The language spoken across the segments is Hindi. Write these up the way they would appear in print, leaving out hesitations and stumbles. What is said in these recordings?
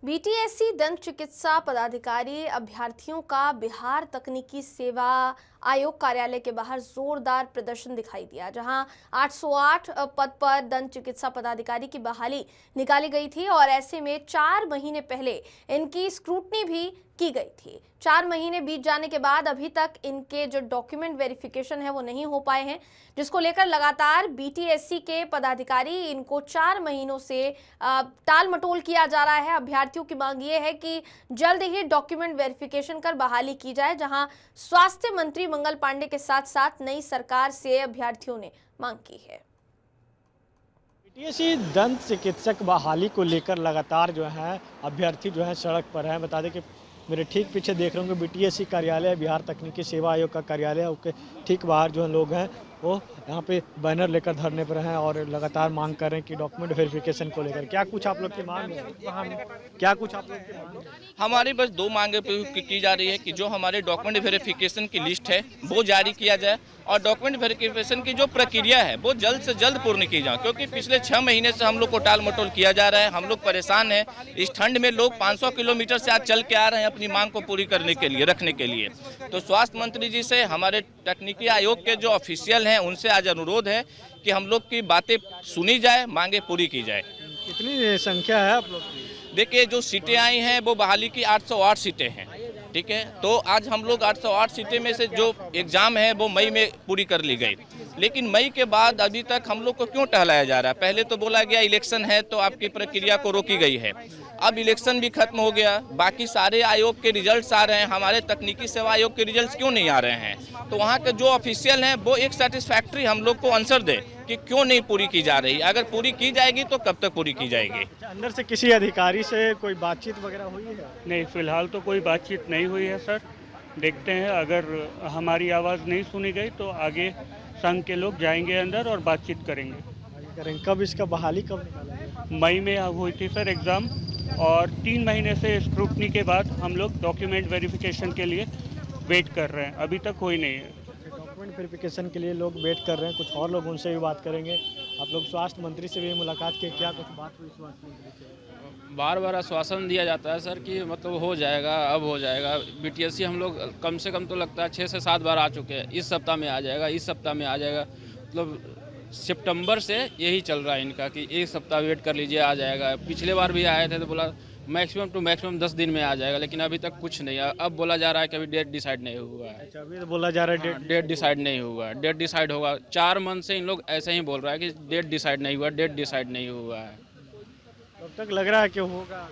बीटीएससी दंत चिकित्सा पदाधिकारी अभ्यर्थियों का बिहार तकनीकी सेवा आयोग कार्यालय के बाहर जोरदार प्रदर्शन दिखाई दिया, जहां 808 पद पर दंत चिकित्सा पदाधिकारी की बहाली निकाली गई थी और ऐसे में 4 महीने पहले इनकी स्क्रूटनी भी की गई थी। 4 महीने बीत जाने के बाद अभी तक इनके जो डॉक्यूमेंट वेरिफिकेशन है वो नहीं हो पाए हैं, जिसको लेकर लगातार बीटीएससी के पदाधिकारी इनको 4 महीनों से टाल मटोल किया जा रहा है। अभ्यर्थियों की मांग ये है कि जल्द ही डॉक्यूमेंट वेरिफिकेशन कर बहाली की जाए, जहां स्वास्थ्य मंत्री मंगल पांडे के साथ साथ नई सरकार से अभ्यर्थियों ने मांग की है। बीटीएससी दंत चिकित्सक बहाली को लेकर लगातार जो है अभ्यर्थी जो है सड़क पर है। बता दें कि मेरे ठीक पीछे देख रहे होंगे बीटीएससी कार्यालय, बिहार तकनीकी सेवा आयोग का कार्यालय, उसके ठीक बाहर जो है लोग हैं वो यहाँ पे बैनर लेकर धरने पर हैं और लगातार मांग कर रहे हैं कि डॉक्यूमेंट वेरिफिकेशन को लेकर क्या कुछ आप लोग की मांग है? क्या कुछ आप लोग की मांग है? हमारी बस 2 मांगे की जा रही है कि जो हमारे डॉक्यूमेंट वेरिफिकेशन की लिस्ट है वो जारी किया जाए और डॉक्यूमेंट वेरिफिकेशन की जो प्रक्रिया है वो जल्द से जल्द पूर्ण की जाए, क्योंकि पिछले 6 महीने से हम लोग को टाल मटोल किया जा रहा है। हम लोग परेशान हैं। इस ठंड में लोग 500 किलोमीटर से आज चल के आ रहे हैं अपनी मांग को पूरी करने के लिए, रखने के लिए। तो स्वास्थ्य मंत्री जी से हमारे तकनीकी आयोग के जो ऑफिशियल हैं उनसे आज अनुरोध है कि हम लोग की बातें सुनी जाए, मांगे पूरी की जाए। कितनी संख्या है आप लोग की? देखिए, जो सीटें आई हैं वो बहाली की 808 सीटें हैं, ठीक है। तो आज हम लोग 808 सीटें में से जो एग्ज़ाम है वो मई में पूरी कर ली गई, लेकिन मई के बाद अभी तक हम लोग को क्यों टहलाया जा रहा है? पहले तो बोला गया इलेक्शन है तो आपकी प्रक्रिया को रोकी गई है। अब इलेक्शन भी खत्म हो गया, बाकी सारे आयोग के रिजल्ट्स आ रहे हैं, हमारे तकनीकी सेवा आयोग के रिजल्ट्स क्यों नहीं आ रहे हैं? तो वहाँ के जो ऑफिशियल हैं वो एक सेटिस्फैक्ट्री हम लोग को आंसर दे कि क्यों नहीं पूरी की जा रही। अगर पूरी की जाएगी तो कब तक पूरी की जाएगी? अंदर से किसी अधिकारी से कोई बातचीत वगैरह हुई है? नहीं, फिलहाल तो कोई बातचीत नहीं हुई है सर। देखते हैं, अगर हमारी आवाज़ नहीं सुनी गई तो आगे संघ के लोग जाएंगे अंदर और बातचीत करेंगे। कब इसका बहाली कब निकालेंगे? मई में हुई थी सर एग्ज़ाम, और 3 महीने से स्क्रूटनी के बाद हम लोग डॉक्यूमेंट वेरिफिकेशन के लिए वेट कर रहे हैं, अभी तक कोई नहीं है। डॉक्यूमेंट वेरिफिकेशन के लिए लोग वेट कर रहे हैं, कुछ और लोग उनसे भी बात करेंगे। आप लोग स्वास्थ्य मंत्री से भी मुलाकात की, क्या कुछ बात हुई स्वास्थ्य मंत्री से? बार बार आश्वासन दिया जाता है सर कि मतलब हो जाएगा, अब हो जाएगा। बीटीएससी हम लोग कम से कम तो लगता है 6 से 7 बार आ चुके हैं। इस सप्ताह में आ जाएगा, इस सप्ताह में आ जाएगा। मतलब सितंबर से यही चल रहा है इनका कि एक सप्ताह वेट कर लीजिए, आ जाएगा। पिछले बार भी आए थे तो बोला मैक्सिमम टू मैक्सिमम 10 दिन में आ जाएगा, लेकिन अभी तक कुछ नहीं है। अब बोला जा रहा है कि अभी डेट डिसाइड नहीं हुआ है। अच्छा, अभी तो बोला जा रहा है डेट डिसाइड नहीं हुआ है। डेट डिसाइड होगा। 4 मंथ से इन लोग ऐसे ही बोल रहा है कि डेट डिसाइड नहीं हुआ, डेट डिसाइड नहीं हुआ है। कब तक लग रहा है कि होगा?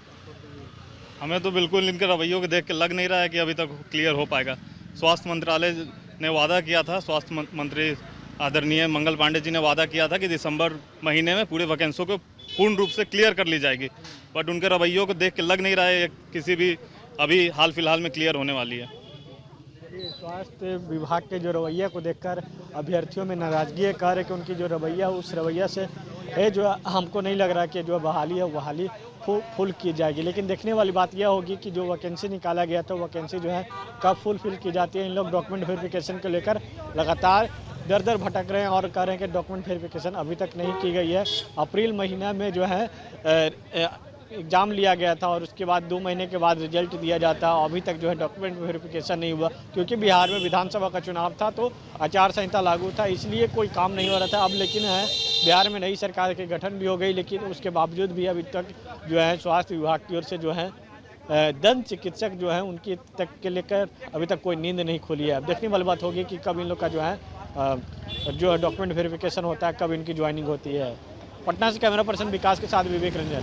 हमें तो बिल्कुल इनके रवैयों को देख के लग नहीं रहा है कि अभी तक क्लियर हो पाएगा। स्वास्थ्य मंत्रालय ने वादा किया था, स्वास्थ्य मंत्री आदरणीय मंगल पांडे जी ने वादा किया था कि दिसंबर महीने में पूरे वैकेंसियों को पूर्ण रूप से क्लियर कर ली जाएगी, बट उनके रवैयों को देख के लग नहीं रहा है किसी भी अभी हाल फिलहाल में क्लियर होने वाली है। स्वास्थ्य विभाग के जो रवैया को देखकर अभ्यर्थियों में नाराजगी है। कह रहे कि उनकी जो रवैया उस रवैया से है जो हमको नहीं लग रहा कि जो बहाली है बहाली फुल की जाएगी। लेकिन देखने वाली बात यह होगी कि जो वैकेंसी निकाला गया था वैकेंसी जो है कब फुलफिल की जाती है। इन लोग डॉक्यूमेंट वेरिफिकेशन को लेकर लगातार दर दर भटक रहे हैं और कह रहे हैं कि डॉक्यूमेंट वेरिफिकेशन अभी तक नहीं की गई है। अप्रैल महीना में जो है एग्ज़ाम लिया गया था और उसके बाद 2 महीने के बाद रिजल्ट दिया जाता, अभी तक जो है डॉक्यूमेंट वेरिफिकेशन नहीं हुआ, क्योंकि बिहार में विधानसभा का चुनाव था तो आचार संहिता लागू था, इसलिए कोई काम नहीं हो रहा था। अब लेकिन है बिहार में नई सरकार के गठन भी हो गई, लेकिन उसके बावजूद भी अभी तक जो है स्वास्थ्य विभाग की ओर से जो है दंत चिकित्सक जो है उनकी तक के लेकर अभी तक कोई नींद नहीं खुली है। अब देखने वाली बात होगी कि कब इन लोग का जो है जो डॉक्यूमेंट वेरिफिकेशन होता है, कब इनकी ज्वाइनिंग होती है। पटना से कैमरा पर्सन विकास के साथ विवेक रंजन।